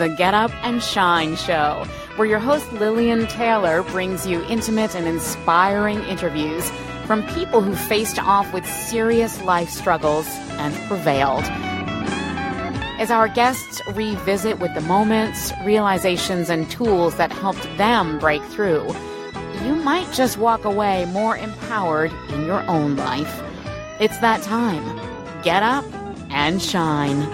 the Get Up and Shine Show, where your host Lillian Taylor brings you intimate and inspiring interviews from people who faced off with serious life struggles and prevailed. As our guests revisit with the moments, realizations, and tools that helped them break through, you might just walk away more empowered in your own life. It's that time. Get up and shine.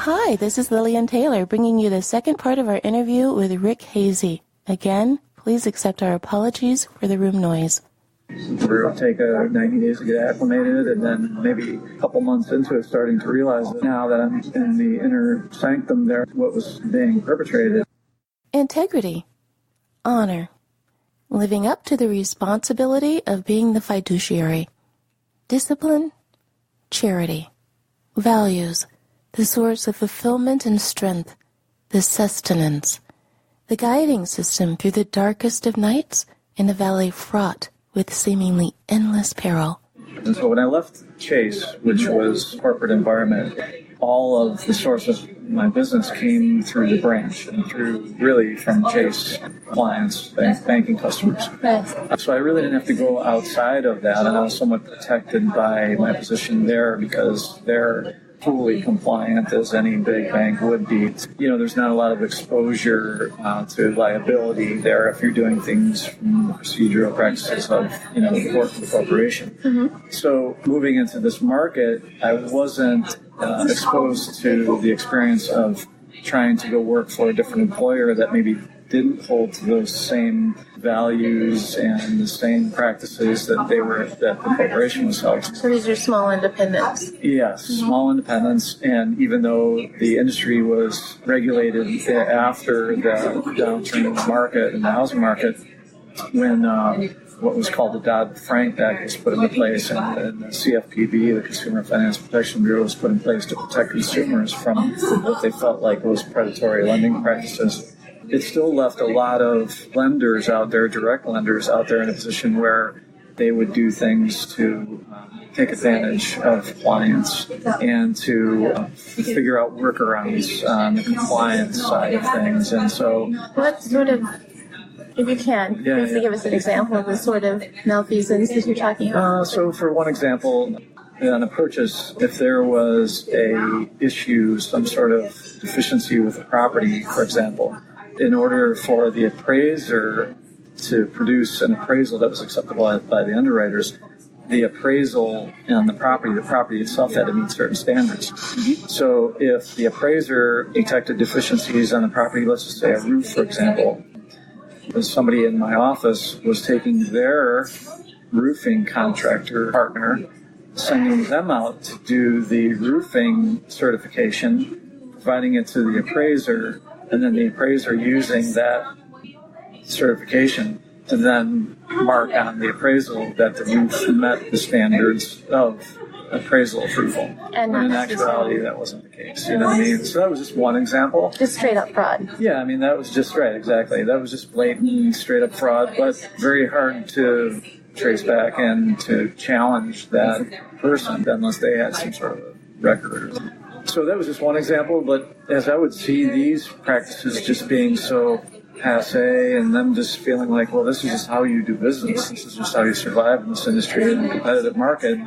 Hi, this is Lillian Taylor bringing you the second part of our interview with Rick Hazey. Again, please accept our apologies for the room noise. It'll take 90 days to get acclimated, and then maybe a couple months into it, starting to realize that now that I'm in the inner sanctum there, what was being perpetrated. Integrity, honor, living up to the responsibility of being the fiduciary, discipline, charity, values, the source of fulfillment and strength, the sustenance, the guiding system through the darkest of nights in a valley fraught with seemingly endless peril. And so when I left Chase, which was corporate environment, all of the source of my business came through the branch and through really from Chase clients, banking customers. Yes. So I really didn't have to go outside of that, and I was somewhat protected by my position there because they're fully compliant as any big bank would be. You know, there's not a lot of exposure to liability there if you're doing things from the procedural practices of, the corporation. Mm-hmm. So moving into this market, I wasn't exposed to the experience of trying to go work for a different employer that maybe didn't hold to those same values and the same practices that the corporation was held to. So these are small independents? Yes, small independents, and even though the industry was regulated after the downturn in the market, in the housing market, when what was called the Dodd-Frank Act was put into place, and the CFPB, the Consumer Finance Protection Bureau, was put in place to protect consumers from what they felt like was predatory lending practices. It still left a lot of lenders out there, direct lenders out there, in a position where they would do things to take advantage of clients and to figure out workarounds on the compliance side of things. And so, what sort of, if you can, briefly give us an example of the sort of malfeasance that you're talking about? So for one example, on a purchase, if there was a issue, some sort of deficiency with the property, for example, in order for the appraiser to produce an appraisal that was acceptable by the underwriters, the appraisal on the property itself had to meet certain standards. Mm-hmm. So if the appraiser detected deficiencies on the property, let's just say a roof, for example, somebody in my office was taking their roofing contractor partner, sending them out to do the roofing certification, providing it to the appraiser, and then the appraiser using that certification to then mark on the appraisal that the roof met the standards of appraisal approval. And in actuality, that wasn't the case. You know what I mean? So that was just one example. Just straight up fraud. Yeah, I mean, that was just right, exactly. That was just blatant, straight up fraud, but very hard to trace back and to challenge that person unless they had some sort of record. So that was just one example, but as I would see these practices just being so passe and them just feeling like, well, this is just how you do business. This is just how you survive in this industry in a competitive market.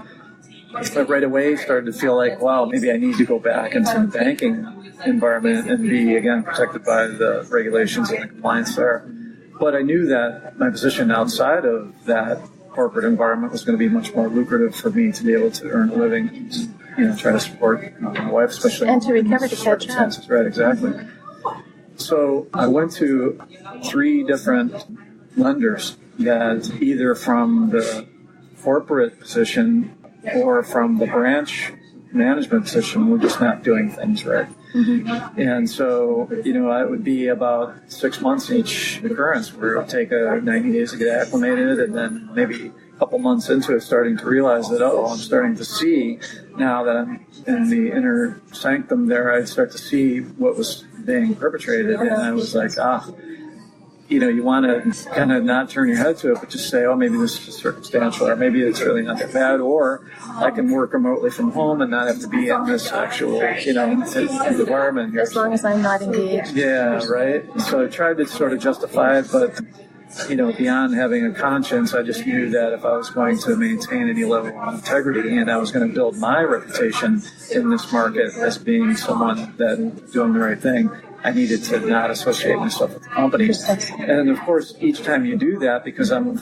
I right away started to feel like, wow, maybe I need to go back into the banking environment and be, again, protected by the regulations and the compliance there. But I knew that my position outside of that corporate environment was going to be much more lucrative for me to be able to earn a living, try to support my wife, especially. And to recover to catch up. Right, exactly. So I went to 3 different lenders that either from the corporate position or from the branch management position were just not doing things right. Mm-hmm. And so, it would be about 6 months each occurrence where it would take 90 days to get acclimated, and then maybe a couple months into it starting to realize that, I'm starting to see now that I'm in the inner sanctum there, I'd start to see what was being perpetrated, and I was like, you want to kind of not turn your head to it, but just say, oh, maybe this is circumstantial, or maybe it's really not that bad, or I can work remotely from home and not have to be in this actual, environment here. As long as I'm not engaged. Yeah, right? So I tried to sort of justify it, but, beyond having a conscience, I just knew that if I was going to maintain any level of integrity and I was going to build my reputation in this market as being someone that doing the right thing, I needed to not associate myself with the company. And of course, each time you do that, because I'm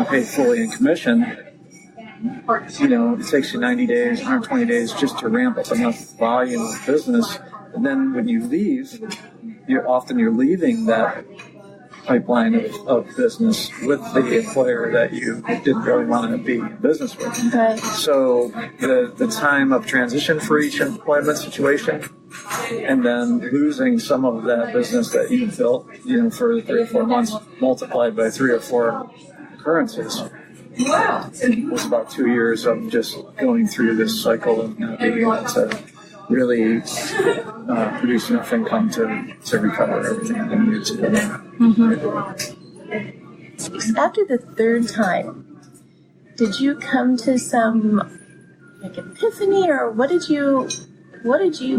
paid fully in commission, it takes you 90 days, 120 days just to ramp up enough volume of business. And then when you leave, you're leaving that pipeline of business with the employer that you didn't really want to be in business with. Right. So the time of transition for each employment situation, and then losing some of that business that you built, for 3 or 4 months, multiplied by 3 or 4 occurrences, was about 2 years of just going through this cycle of not being able to really produce enough income to recover everything I needed to do. After the third time, did you come to some epiphany, or what did you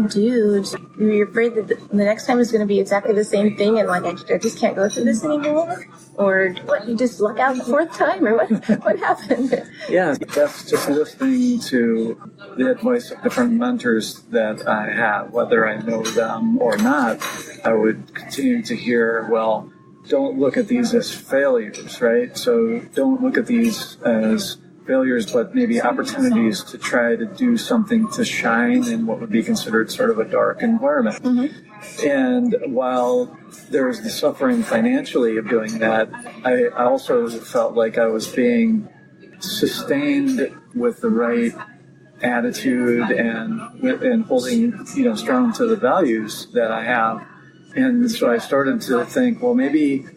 do? Were you afraid that the next time is going to be exactly the same thing, and I just can't go through this anymore? Or what, you just luck out the fourth time, or what happened? Yeah, that's just listening to the advice of different mentors that I have, whether I know them or not. I would continue to hear, well, don't look at these as failures, right? So don't look at these as failures, but maybe opportunities to try to do something to shine in what would be considered sort of a dark environment. Mm-hmm. And while there's the suffering financially of doing that, I also felt like I was being sustained with the right attitude and holding, strong to the values that I have. And so I started to think, well, maybe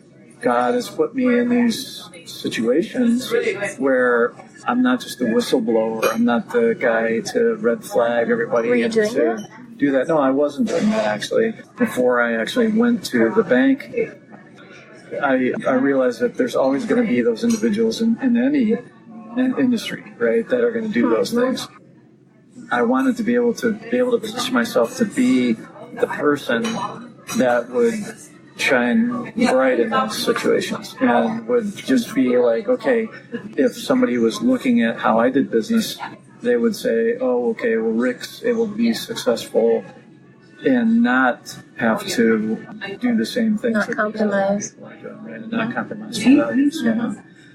God has put me in these situations where I'm not just a whistleblower. I'm not the guy to red flag everybody. Were you doing that? Do that. No, I wasn't doing that, actually. Before I actually went to the bank, I realized that there's always going to be those individuals in any industry, right, that are going to do those things. I wanted to be able to position myself to be the person that would shine bright in those situations and would just be like, okay, if somebody was looking at how I did business, they would say, oh, okay, well, Rick's able to be successful and not have to do the same things. Not compromise. And not compromise my values.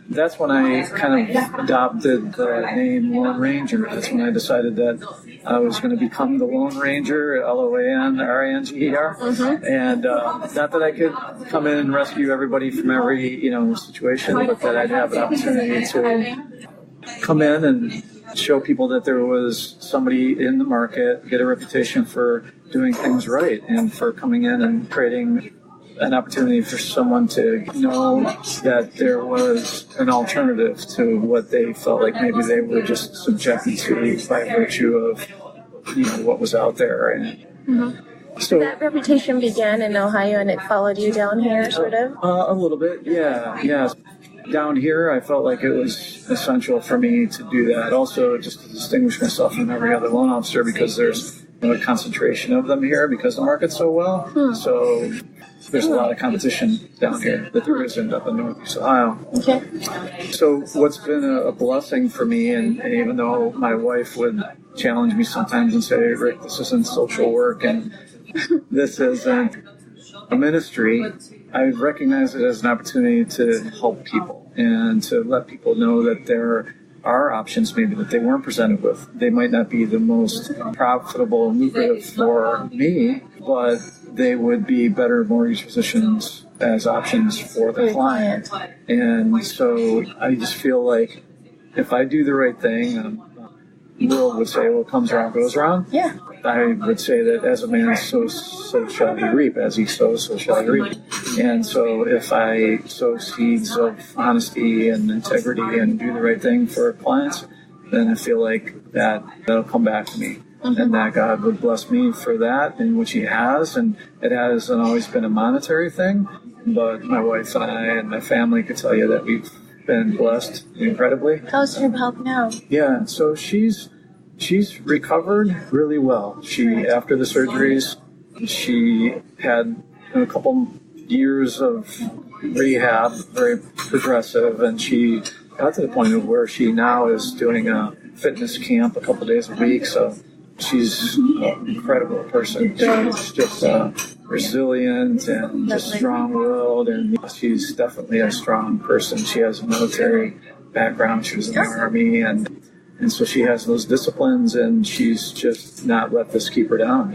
That's when I kind of adopted the name Lone Ranger. That's when I decided that I was going to become the Lone Ranger, LOANRANGER. Mm-hmm. And not that I could come in and rescue everybody from every, situation, but that I'd have an opportunity to come in and show people that there was somebody in the market, get a reputation for doing things right and for coming in and creating an opportunity for someone to know that there was an alternative to what they felt like maybe they were just subjected to by virtue of, what was out there. And mm-hmm. So that reputation began in Ohio and it followed you down here, sort of? A little bit, yeah. Down here, I felt like it was essential for me to do that. Also, just to distinguish myself from every other loan officer, because there's a concentration of them here because the market's so well. So there's a lot of competition down here that there isn't up in Northeast Ohio. Okay. So what's been a blessing for me, and even though my wife would challenge me sometimes and say, Rick, this isn't social work and this isn't a ministry, I recognize it as an opportunity to help people and to let people know that there are options maybe that they weren't presented with. They might not be the most profitable and lucrative for me, but they would be better mortgage positions as options for the client. And so I just feel like if I do the right thing, the world would say, what comes around goes around. Yeah. I would say that as a man sows, so shall he reap. As he sows, so shall he reap. And so if I sow seeds of honesty and integrity and do the right thing for clients, then I feel like that'll come back to me. and that God would bless me for that, and which He has. And it hasn't always been a monetary thing, but my wife and I and my family could tell you that we've been blessed incredibly. How's her health now? Yeah, so she's recovered really well. After the surgeries, she had a couple years of rehab, very progressive, and she got to the point of where she now is doing a fitness camp a couple days a week. So she's an incredible person. She's just resilient and just strong-willed, and she's definitely a strong person. She has a military background. She was in the Army, and so she has those disciplines, and she's just not let this keep her down,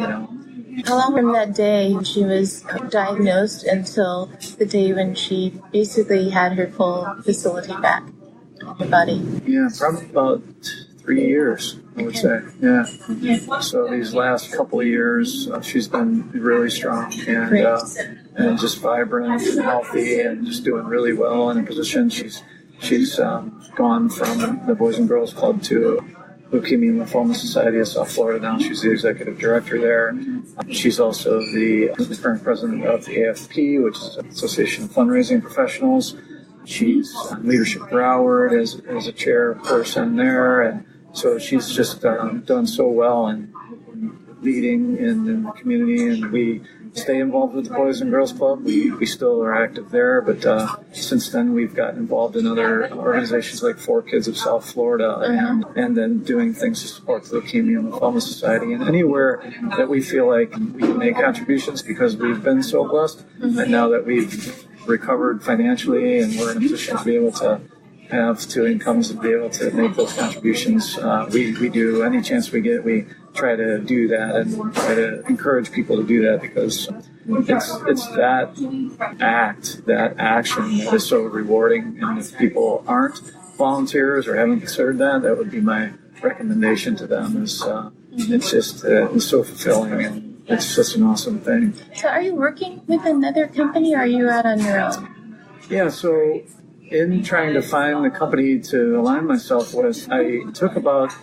How long from that day when she was diagnosed until the day when she basically had her full facility back in her body? Yeah, probably about 3 years, I would say. Yeah. So these last couple of years, she's been really strong and just vibrant and healthy and just doing really well in a position. She's gone from the Boys and Girls Club to Leukemia and Lymphoma Society of South Florida. Now she's the executive director there. She's also the current president of the AFP, which is an Association of Fundraising Professionals. She's on Leadership Broward as a chairperson there, and so she's just done so well in leading in the community, and we stay involved with the Boys and Girls Club. We still are active there, but since then we've gotten involved in other organizations like 4 Kids of South Florida, and then doing things to support the Leukemia and Lymphoma Society, and anywhere that we feel like we can make contributions because we've been so blessed, and now that we've recovered financially and we're in a position to be able to have 2 incomes to be able to make those contributions. We do any chance we get. We try to do that and try to encourage people to do that because it's that action that is so rewarding. And if people aren't volunteers or haven't considered that would be my recommendation to them. It's just it's so fulfilling, and it's just an awesome thing. So are you working with another company, or are you out on your own? Yeah, so in trying to find the company to align myself with, I took about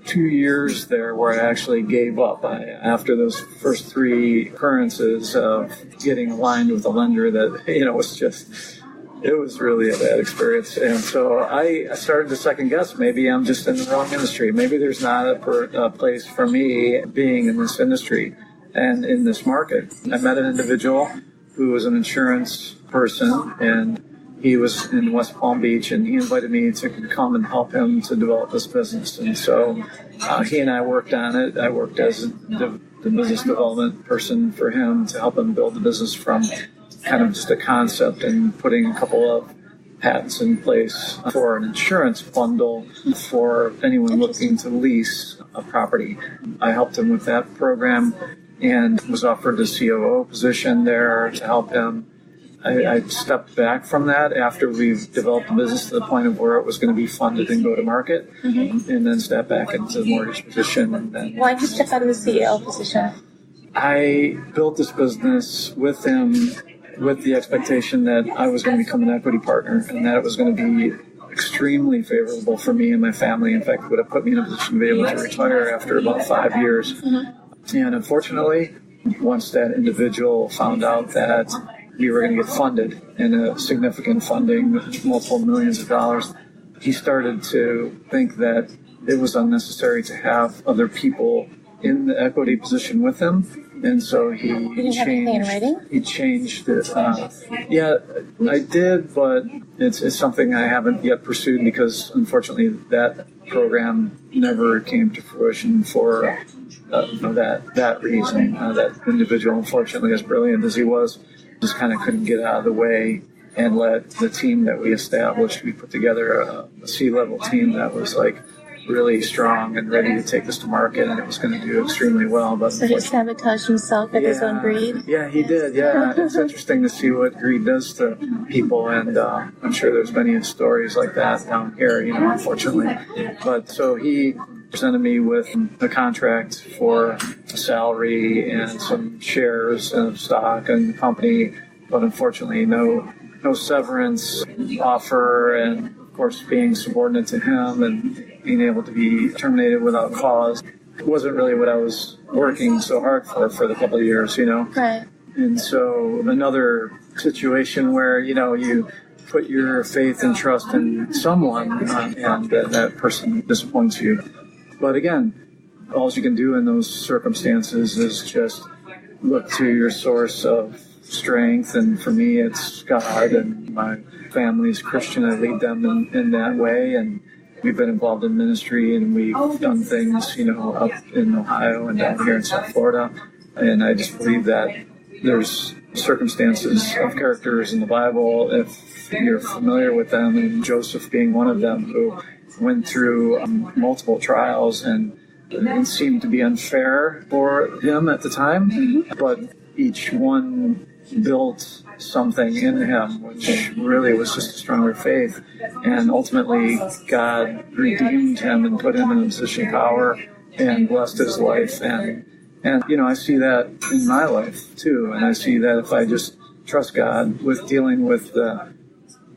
2 years there where I actually gave up. After those first 3 occurrences of getting aligned with a lender that, it was really a bad experience. And so I started to second guess, maybe I'm just in the wrong industry. Maybe there's not a place for me being in this industry and in this market. I met an individual who was an insurance person, and he was in West Palm Beach, and he invited me to come and help him to develop this business. And so he and I worked on it. I worked as the business development person for him to help him build the business from kind of just a concept and putting a couple of patents in place for an insurance bundle for anyone looking to lease a property. I helped him with that program and was offered the COO position there to help him. I stepped back from that after we've developed the business to the point of where it was going to be funded and go to market, and then stepped back into the mortgage position. And then why did you step out of the CEO position? I built this business with him with the expectation that I was going to become an equity partner, and that it was going to be extremely favorable for me and my family. In fact, it would have put me in a position to be able to retire after about 5 years. And unfortunately, once that individual found out that we were going to get funded, and a significant funding, multiple millions of dollars, he started to think that it was unnecessary to have other people in the equity position with him. And so he changed it. Yeah, I did, but it's something I haven't yet pursued because, unfortunately, that program never came to fruition for that reason. That individual, unfortunately, as brilliant as he was, just kind of couldn't get out of the way and let the team that we established, we put together a C-level team that was like really strong and ready to take this to market, and it was going to do extremely well. But so he sabotaged himself with his own greed? Yeah, he did, yeah. It's interesting to see what greed does to people, and I'm sure there's many stories like that down here, unfortunately. But so he presented me with a contract for a salary and some shares of stock in the company, but unfortunately no severance offer, and of course being subordinate to him and being able to be terminated without cause. wasn't really what I was working so hard for the couple of years, Right. And so another situation where, you put your faith and trust in someone and that person disappoints you. But again, all you can do in those circumstances is just look to your source of strength. And for me, it's God, and my family's Christian. I lead them in that way. And we've been involved in ministry, and we've done things, up in Ohio and down here in South Florida. And I just believe that there's circumstances of characters in the Bible, if you're familiar with them, and Joseph being one of them, who went through multiple trials, and it seemed to be unfair for him at the time, but each one built something in him, which really was just a stronger faith. And ultimately, God redeemed him and put him in a position of power and blessed his life. And I see that in my life too. And I see that if I just trust God with dealing with the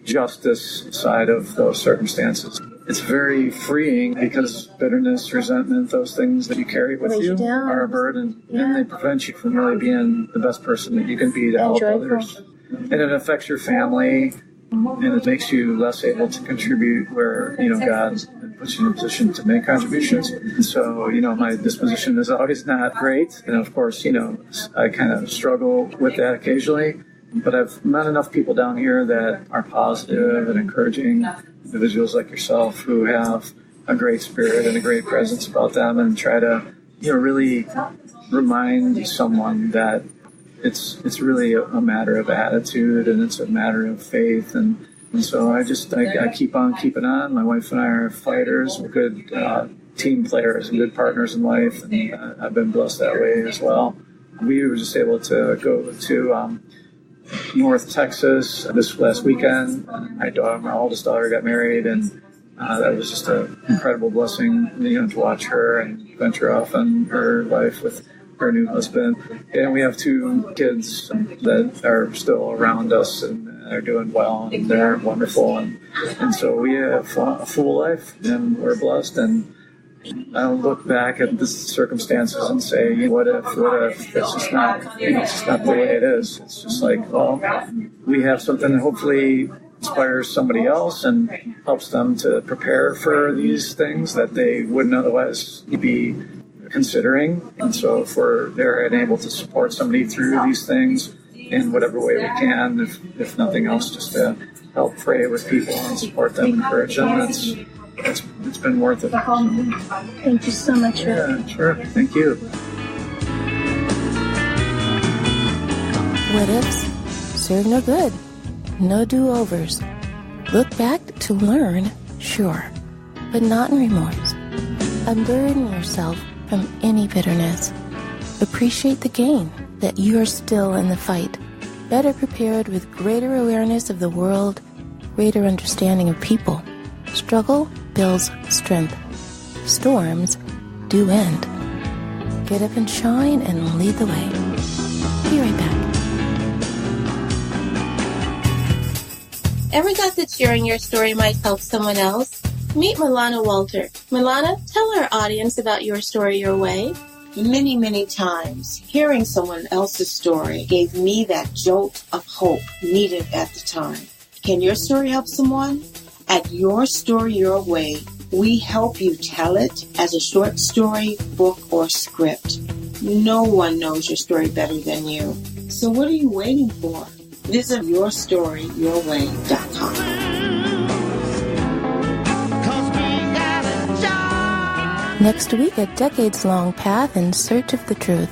justice side of those circumstances, it's very freeing, because bitterness, resentment, those things that you carry with you are a burden, and they prevent you from really being the best person that you can be to help others. And it affects your family, and it makes you less able to contribute where, God puts you in a position to make contributions. And so, my disposition is always not great. And of course, I kind of struggle with that occasionally. But I've met enough people down here that are positive and encouraging, individuals like yourself who have a great spirit and a great presence about them, and try to, really remind someone that it's really a matter of attitude, and it's a matter of faith. And so I keep on keeping on. My wife and I are fighters. We're good team players and good partners in life, and I've been blessed that way as well. We were just able to go to North Texas this last weekend. My oldest daughter got married, and that was just an incredible blessing, to watch her and venture off on her life with her new husband. And we have 2 kids that are still around us, and they're doing well, and they're wonderful. And so we have a full life, and we're blessed. And I don't look back at the circumstances and say, what if? It's just not the way it is. It's just like, well, we have something that hopefully inspires somebody else and helps them to prepare for these things that they wouldn't otherwise be considering. And so if we're there and able to support somebody through these things in whatever way we can, if nothing else, just to help pray with people and support them, encourage them, it's been worth it. Thank you so much, Rick. Yeah, sure. Thank you. What ifs? Serve no good. No do-overs. Look back to learn, sure, but not in remorse. Unburden yourself from any bitterness. Appreciate the gain that you are still in the fight, better prepared with greater awareness of the world, greater understanding of people. Struggle builds strength. Storms do end. Get up and shine and lead the way. Be right back. Ever thought that sharing your story might help someone else? Meet Milana Walter. Milana, tell our audience about your story your way. Many, many times, hearing someone else's story gave me that jolt of hope needed at the time. Can your story help someone? At Your Story Your Way, we help you tell it as a short story, book, or script. No one knows your story better than you. So what are you waiting for? Visit yourstoryyourway.com. Next week, a decades-long path in search of the truth.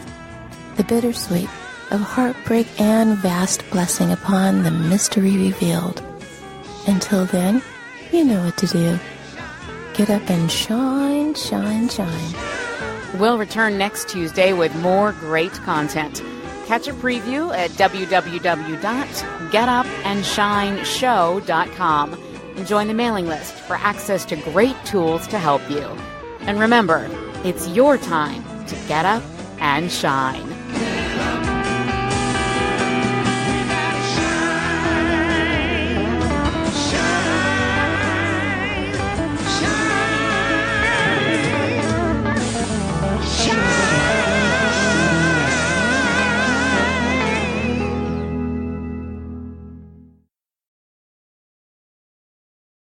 The bittersweet of heartbreak and vast blessing upon the mystery revealed. Until then, you know what to do. Get up and shine, shine, shine. We'll return next Tuesday with more great content. Catch a preview at www.getupandShineShow.com and join the mailing list for access to great tools to help you. And remember, it's your time to get up and shine.